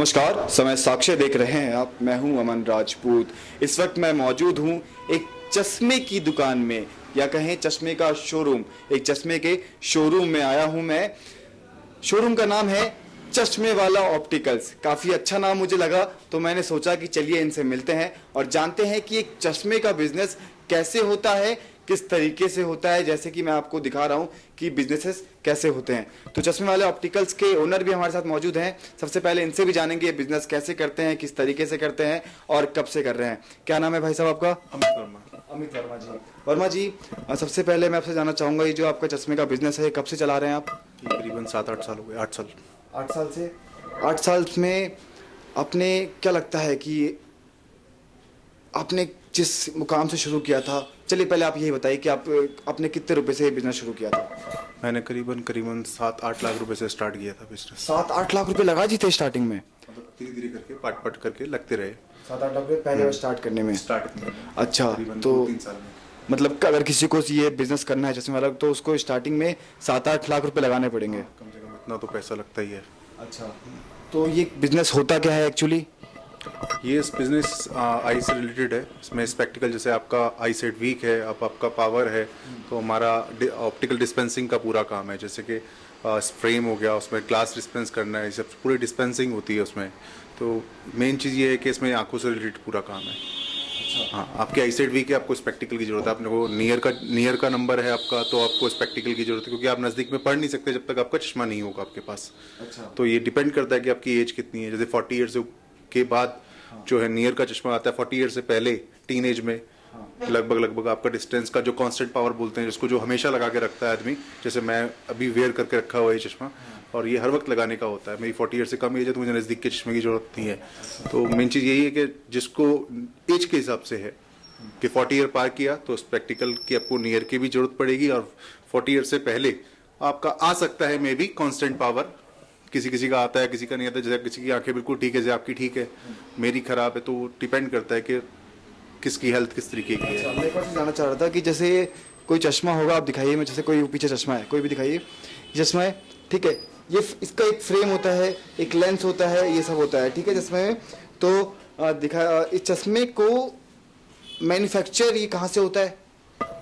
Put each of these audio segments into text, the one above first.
नमस्कार, समय साक्ष्य देख रहे हैं आप। मैं हूं अमन राजपूत। इस वक्त मैं मौजूद हूं एक चश्मे की दुकान में, या कहें चश्मे का शोरूम। एक चश्मे के शोरूम में आया हूं मैं। शोरूम का नाम है चश्मे वाला ऑप्टिकल्स। काफ़ी अच्छा नाम मुझे लगा, तो मैंने सोचा कि चलिए इनसे मिलते हैं और जानते हैं कि एक चश्मे का बिजनेस कैसे होता है, किस तरीके से होता है। जैसे कि मैं आपको दिखा रहा हूं कि बिजनेसेस कैसे होते हैं। तो चश्मे वाले ऑप्टिकल्स के ओनर भी हमारे साथ मौजूद हैं। सबसे पहले इनसे भी जानेंगे बिजनेस कैसे करते हैं, किस तरीके से करते हैं और कब से कर रहे हैं। क्या नाम है भाई साहब आपका? अमित वर्मा। अमित वर्मा जी। वर्मा जी, सबसे पहले मैं आपसे जानना चाहूँगा, ये जो आपका चश्मे का बिजनेस है, कब से चला रहे हैं आप? तकरीबन 7-8 साल हो गए। 8 साल। 8 साल से। 8 साल में आपने क्या लगता है कि आपने जिस मुकाम से शुरू किया था, चलिए पहले आप यही बताइए कि आपने कितने रुपए से बिजनेस शुरू किया था? मैंने करीबन 7-8 लाख रुपए से स्टार्ट किया था बिजनेस। 7-8 लाख रुपए लगा जी थे स्टार्टिंग में? मतलब धीरे धीरे करके पार्ट करके लगते रहे। 7-8 लाख रुपए पहले स्टार्ट करने में? स्टार्ट में। अच्छा, करीबन तो 2-3 साल में। मतलब अगर किसी को ये बिजनेस करना है चश्मे वाला, तो उसको स्टार्टिंग में 7-8 लाख रुपए लगाने पड़ेंगे? कम से कम इतना तो पैसा लगता ही है। अच्छा, तो ये बिजनेस होता क्या है एक्चुअली? ये बिजनेस आई से रिलेटेड है। इसमें स्पेक्टिकल, जैसे आपका आई सेट वीक है, आपका पावर है, तो हमारा ऑप्टिकल डिस्पेंसिंग का पूरा काम है। जैसे कि फ्रेम हो गया, उसमें ग्लास डिस्पेंस करना है, ये सब पूरी डिस्पेंसिंग होती है उसमें। तो मेन चीज़ ये है कि इसमें आंखों से रिलेटेड पूरा काम है। हाँ, आपके आई सेट वीक है, आपको स्पेक्टिकल की जरूरत है। आपने को नियर का नंबर है आपका, तो आपको स्पेक्टिकल की जरूरत है, क्योंकि आप नज़दीक में पढ़ नहीं सकते जब तक आपका चश्मा नहीं होगा आपके पास। अच्छा। तो ये डिपेंड करता है कि आपकी एज कितनी है। जैसे 40 ईयर्स के बाद जो है नियर का चश्मा आता है, 40 ईयर से पहले टीन एज में लगभग आपका डिस्टेंस का जो कांस्टेंट पावर बोलते हैं, जिसको जो हमेशा लगा के रखता है आदमी। जैसे मैं अभी वेयर करके रखा हुआ है ये चश्मा, और ये हर वक्त लगाने का होता है। मेरी 40 ईयर से कम एज है, तो मुझे नज़दीक के चश्मे की जरूरत नहीं है। तो मेन चीज़ यही है कि जिसको एज के हिसाब से है कि 40 ईयर पार किया तो स्पेक्टिकल की आपको नियर की भी जरूरत पड़ेगी, और 40 ईयर से पहले आपका आ सकता है मे बी कांस्टेंट पावर। किसी का आता है, किसी का नहीं आता। जैसे किसी की आंखें बिल्कुल ठीक है, जैसे आपकी ठीक है, मेरी खराब है, तो डिपेंड करता है कि किसकी हेल्थ किस तरीके की है। मैं एक बार जानना चाह रहा था कि जैसे कोई चश्मा होगा, आप दिखाइए। मैं जैसे कोई पीछे चश्मा है, कोई भी दिखाइए। चश्मा है, ठीक है, ये इसका एक फ्रेम होता है, एक लेंस होता है, ये सब होता है, ठीक है, चश्मे में। तो इस चश्मे को मैन्युफैक्चर ये कहाँ से होता है?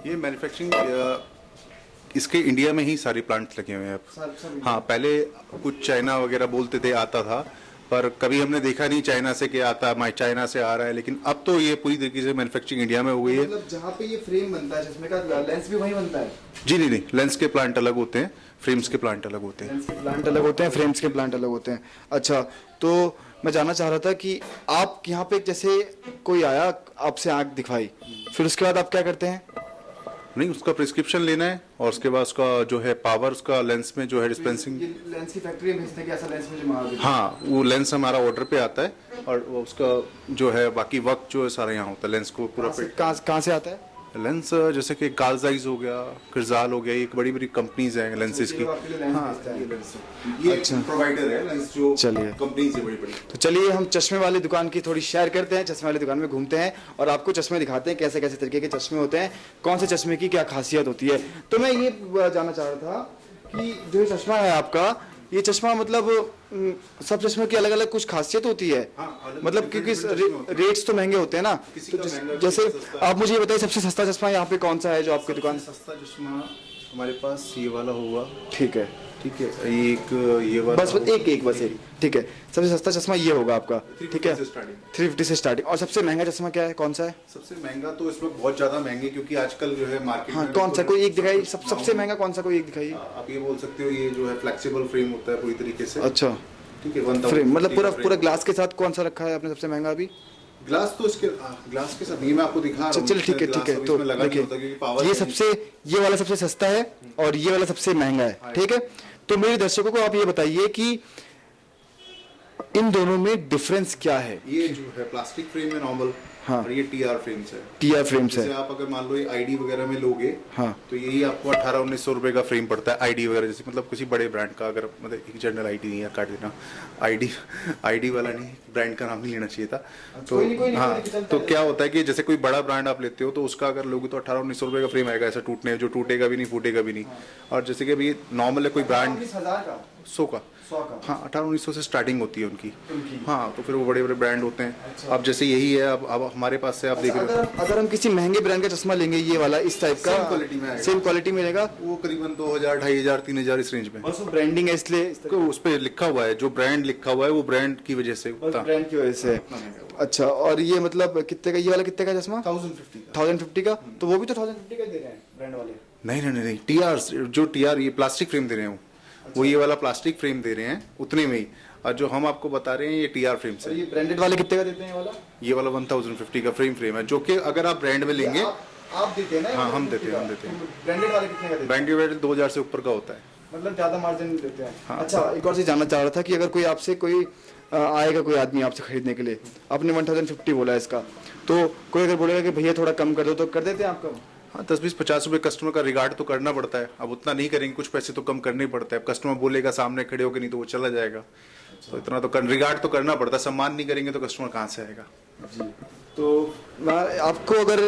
ये मैन्युफैक्चरिंग इसके इंडिया में ही सारे प्लांट्स लगे हुए हैं अब। हाँ, पहले कुछ चाइना वगैरह बोलते थे आता था, पर कभी हमने देखा नहीं चाइना से कि आता है, चाइना से आ रहा है। लेकिन अब तो ये पूरी तरीके से मैन्युफैक्चरिंग इंडिया में हो गई है। मतलब जहाँ पे ये फ्रेम बनता है चश्मे का, लेंस भी वहीं बनता है? जी नहीं, लेंस के प्लांट अलग होते हैं, फ्रेम्स के प्लांट अलग होते हैं। लेंस के प्लांट अलग होते हैं, फ्रेम्स के प्लांट अलग होते हैं। अच्छा, तो मैं जानना चाह रहा था कि आप यहाँ पे जैसे कोई आया, आपसे आंख दिखवाई, फिर उसके बाद आप क्या करते हैं? नहीं, उसका प्रिस्क्रिप्शन लेना है, और उसके बाद उसका जो है पावर, उसका लेंस में जो है डिस्पेंसिंग। लेंस की फैक्ट्री में भेजते हैं कि ऐसा लेंस मुझे मार दो? हाँ, वो लेंस हमारा ऑर्डर पे आता है, और वो उसका जो है बाकी वक्त जो है सारा यहाँ होता है। लेंस को पूरा कहाँ से आता है लेंस? जैसे कि कार्जाइज हो गया, किरजाल हो गया, एक बड़ी बड़ी कंपनीज हैं लेंसेज की। ये अच्छा, प्रोवाइडर है लेंस, जो चलिए कंपनी से बड़ी बड़ी। तो चलिए हम चश्मे वाली दुकान की थोड़ी शेयर करते हैं। चश्मे वाली दुकान में घूमते हैं और आपको चश्मे दिखाते हैं, कैसे कैसे तरीके के चश्मे होते हैं, कौन से चश्मे की क्या खासियत होती है। तो मैं ये जानना चाह रहा था कि जो ये चश्मा है आपका, ये चश्मा मतलब सब चश्मे की अलग अलग कुछ खासियत होती है? मतलब क्योंकि रेट्स तो महंगे होते हैं ना, तो जैसे आप मुझे ये बताइए, सबसे सस्ता चश्मा यहाँ पे कौन सा है जो आपकी दुकान? सस्ता चश्मा हमारे पास ये वाला होगा। ठीक है, ठीक है, ये वाला बस एक, ठीक है। सबसे सस्ता चश्मा ये होगा आपका, ठीक है, 350 से स्टार्टिंग। और सबसे महंगा चश्मा क्या है, कौन सा है? सबसे महंगा तो इसमें बहुत ज्यादा महंगे, क्योंकि आजकल जो है मार्केट हाँ, कौन सा कोई एक दिखाइए, सबसे महंगा कौन सा, कोई एक दिखाइए। आप ये बोल सकते हो, ये जो है फ्लेक्सिबल फ्रेम होता है पूरी तरीके से। अच्छा, ठीक है, 1000 फ्रेम मतलब पूरा ग्लास के साथ कौन सा रखा है आपने सबसे महंगा अभी? ग्लास तो इसके ग्लास के साथ नहीं, मैं आपको दिखा रहा हूँ। चल ठीक है, तो देखिए, ये वाला सबसे सस्ता है और ये वाला सबसे महंगा है, ठीक है। तो मेरे दर्शकों को आप ये बताइए कि इन दोनों में डिफरेंस क्या है? ये जो है प्लास्टिक फ्रेम है नॉर्मल, हाँ। और ये टीआर फ्रेम्स है। टीआर फ्रेम्स जैसे है। आप अगर मान लो ये आईडी वगैरह में लोगे, हाँ। तो यही आपको 1800-1900 रुपए का फ्रेम पड़ता है आईडी वगैरह, जैसे मतलब किसी बड़े ब्रांड का, अगर मतलब एक जनरल आईडी नहीं है, काट देना, आईडी वाला नहीं, ब्रांड का नाम नहीं लेना चाहिए था। तो हाँ, तो क्या होता है कि जैसे कोई बड़ा ब्रांड आप लेते हो तो उसका अगर लोगे तो 1800-1900 रुपए का फ्रेम आएगा, ऐसा टूटने, जो टूटेगा भी नहीं, फूटेगा भी नहीं। और जैसे कि अभी नॉर्मल है कोई ब्रांड 100 का, हाँ 1800-1900 से स्टार्टिंग होती है उनकी। हाँ, तो फिर वो बड़े बड़े ब्रांड होते हैं। अब जैसे यही है, अब हमारे पास से आप देख रहे हो, अगर हम किसी महंगे ब्रांड का चश्मा लेंगे, ये वाला इस टाइप का, सेम क्वालिटी में आएगा, सेम क्वालिटी मिलेगा, वो करीबन 2000, 2500, 3000 इस रेंज में। बस वो ब्रांडिंग है इसलिए, तो उस पे लिखा हुआ है, जो ब्रांड लिखा हुआ है वो ब्रांड की वजह से बस ब्रांड की वजह से। अच्छा, और ये मतलब कितने का, ये वाला कितने का चश्मा? 1050 का। तो वो भी तो 1050 का दे रहे हैं ब्रांड वाले। नहीं, टीआर, जो टीआर ये प्लास्टिक फ्रेम दे रहे हैं वो ये वाला प्लास्टिक फ्रेम दे रहे हैं उतने में ही, और जो हम आपको बता रहे हैं ये टीआर फ्रेम से। ये ब्रांडेड वाले कितने का देते हैं ये वाला 1050 का फ्रेम है, जो कि अगर आप ब्रांड में लेंगे, आप देते हैं ना? हाँ हम देते हैं। ब्रांडेड वाले कितने का देते हैं? ब्रांडेड 2000 से ऊपर का होता है, मतलब ज्यादा मार्जिन देते हैं। हाँ। अच्छा, एक और चीज जानना चाह रहा था कि अगर कोई आपसे कोई आएगा, कोई आदमी आपसे खरीदने के लिए, आपने 1050 बोला है इसका, तो कोई अगर बोलेगा कि भैया थोड़ा कम कर दो, तो कर देते हैं आप कम? हाँ 10-20-50 रुपए कस्टमर का रिगार्ड तो करना पड़ता है। अब उतना नहीं करेंगे, कुछ पैसे तो कम करने ही पड़ता है। अब कस्टमर बोलेगा सामने खड़े होकर, नहीं तो वो चला जाएगा। तो इतना तो रिगार्ड तो करना पड़ता है, सम्मान नहीं करेंगे तो कस्टमर कहाँ से आएगा। जी। तो मैं आपको अगर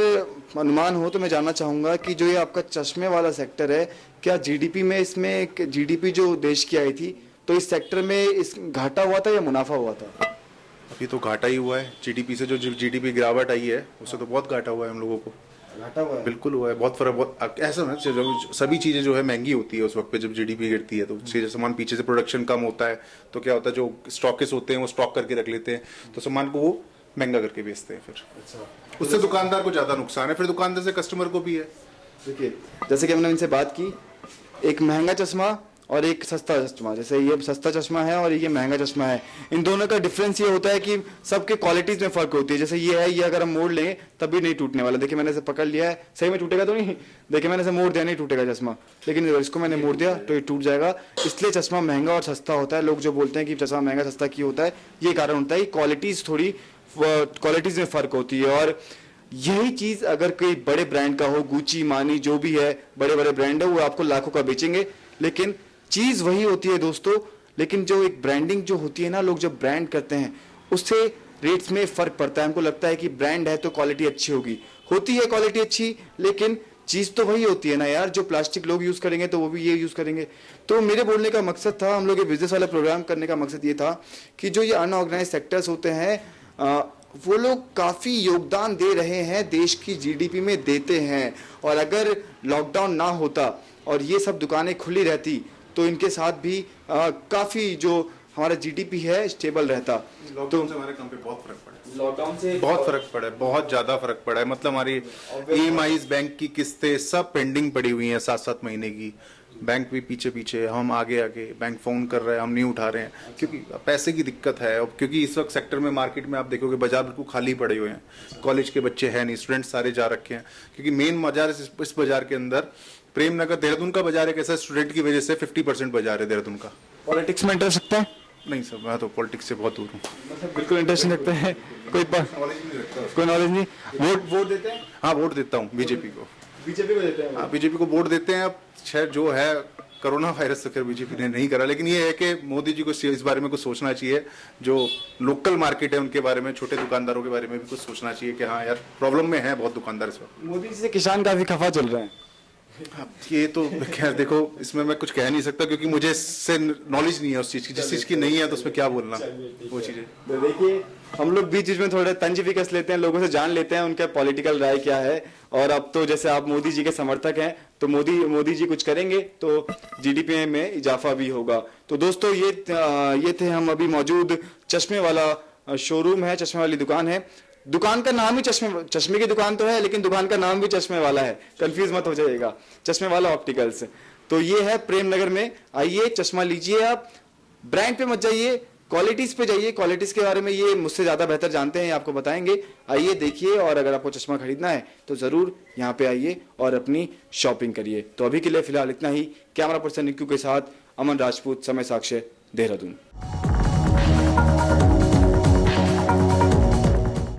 अनुमान हो तो मैं जानना चाहूँगा कि जो ये आपका चश्मे वाला सेक्टर है, क्या जीडीपी में, इसमें जीडीपी जो देश की आई थी, तो इस सेक्टर में इस घाटा हुआ था या मुनाफा हुआ था? अभी तो घाटा ही हुआ है। जीडीपी से जो जीडीपी गिरावट आई है उससे तो बहुत घाटा हुआ है हम लोगों को। घाटा हुआ है? बिल्कुल हुआ है, बहुत फर्क। बहुत ऐसा ना, जब सभी चीजें जो है महंगी होती है उस वक्त पे, जब जीडीपी गिरती है तो चीजें, सामान पीछे से प्रोडक्शन कम होता है, तो क्या होता है, जो स्टॉकिस्ट होते हैं वो स्टॉक करके रख लेते हैं, तो सामान को वो महंगा करके बेचते हैं। फिर अच्छा, उससे दुकानदार को ज्यादा नुकसान है, फिर दुकानदार से कस्टमर को भी है। देखिए जैसे कि हमने इनसे बात की, एक महंगा चश्मा और एक सस्ता चश्मा, जैसे ये सस्ता चश्मा है और ये महंगा चश्मा है, इन दोनों का डिफरेंस ये होता है कि सबके क्वालिटीज में फर्क होती है। जैसे ये है, ये अगर हम मोड़ लें तब भी नहीं टूटने वाला। देखिए मैंने इसे पकड़ लिया है, सही में टूटेगा तो नहीं, देखिए मैंने इसे मोड़ दिया, नहीं टूटेगा चश्मा, लेकिन इसको मैंने मोड़ दिया तो ये टूट जाएगा। इसलिए चश्मा महंगा और सस्ता होता है। लोग जो बोलते हैं कि चश्मा महंगा सस्ता क्यों होता है, ये कारण होता है कि क्वालिटीज में फर्क होती है। और यही चीज अगर कोई बड़े ब्रांड का हो, गुची, मानी, जो भी है, बड़े बड़े ब्रांड है, वो आपको लाखों का बेचेंगे, लेकिन चीज वही होती है दोस्तों। लेकिन जो एक ब्रांडिंग जो होती है ना, लोग जब ब्रांड करते हैं उससे रेट्स में फर्क पड़ता है। हमको लगता है कि ब्रांड है तो क्वालिटी अच्छी होती है क्वालिटी अच्छी, लेकिन चीज तो वही होती है ना यार। जो प्लास्टिक लोग यूज करेंगे तो वो भी ये यूज करेंगे। तो मेरे बोलने का मकसद था, हम लोग ये बिजनेस वाला प्रोग्राम करने का मकसद ये था कि जो ये अनऑर्गेनाइज सेक्टर्स होते हैं, वो लोग काफ़ी योगदान दे रहे हैं, देश की जीडीपी में देते हैं। और अगर लॉकडाउन ना होता और ये सब दुकानें खुली रहती तो इनके साथ भी काफ़ी जो हमारा जीडीपी है स्टेबल रहता। लॉकडाउन से हमारे काम पे बहुत फर्क पड़ा है। लॉकडाउन से बहुत फर्क पड़ा है, बहुत ज्यादा फर्क पड़ा है। मतलब हमारी ईएमआईज, बैंक की किस्तें सब पेंडिंग पड़ी हुई हैं 7-7 महीने की। बैंक भी पीछे, हम आगे, बैंक फोन कर रहे हैं, हम नहीं उठा रहे हैं, क्योंकि पैसे की दिक्कत है। और क्योंकि इस वक्त सेक्टर में, मार्केट में आप देखोगे बाजार बिल्कुल खाली पड़े हुए हैं, कॉलेज के बच्चे हैं नहीं, स्टूडेंट सारे जा रखे हैं। क्योंकि मेन बाजार इस बाजार के अंदर प्रेमनगर, देहरादून का बाजार एक ऐसा स्टूडेंट की वजह से 50% बाजार है देहरादून का। पॉलिटिक्स में इंटरेस्ट रखता है? नहीं सर, मैं तो पॉलिटिक्स से बहुत दूर हूँ। मतलब बिल्कुल इंटरेस्ट नहीं रखते हैं? कोई नॉलेज नहीं। वोट देते हैं? हाँ, वोट देता हूँ बीजेपी को। बीजेपी को देते हैं? हाँ, बीजेपी को वोट देते हैं। अब शायद जो है कोरोना वायरस तो खैर बीजेपी ने नहीं करा, लेकिन ये है कि मोदी जी को इस बारे में कुछ सोचना चाहिए। जो लोकल मार्केट है उनके बारे में, छोटे दुकानदारों के बारे में भी कुछ सोचना चाहिए कि हाँ यार, प्रॉब्लम में है बहुत दुकानदार इस वक्त। मोदी जी से किसान काफी खफा चल रहे हैं। अब ये तो खैर देखो, इसमें मैं कुछ कह नहीं सकता क्योंकि मुझे इससे नॉलेज नहीं है उस चीज की। जिस चीज की नहीं है तो उसमें क्या बोलना, वो चीजें। तो देखिए, हम लोग बीच बीच में थोड़े तंज भी कस लेते हैं, लोगों से जान लेते हैं उनका पॉलिटिकल राय क्या है। और अब तो जैसे आप मोदी जी के समर्थक हैं तो मोदी जी कुछ करेंगे तो जीडीपी में इजाफा भी होगा। तो दोस्तों ये थे हम अभी मौजूद चश्मे वाला शोरूम है, चश्मे वाली दुकान है। दुकान का नाम ही चश्मे की दुकान तो है, लेकिन दुकान का नाम भी चश्मे वाला है, कंफ्यूज मत हो जाइएगा, चश्मे वाला ऑप्टिकल्स। तो ये है प्रेम नगर में। आइए, चश्मा लीजिए आप, ब्रांड पे मत जाइए, क्वालिटीज पे जाइए। क्वालिटीज के बारे में ये मुझसे ज्यादा बेहतर जानते हैं, ये आपको बताएंगे। आइए देखिए, और अगर आपको चश्मा खरीदना है तो जरूर यहाँ पे आइए और अपनी शॉपिंग करिए। तो अभी के लिए फिलहाल इतना ही। कैमरा पर्सन निक्कू के साथ अमन राजपूत, समय साक्ष्य, देहरादून।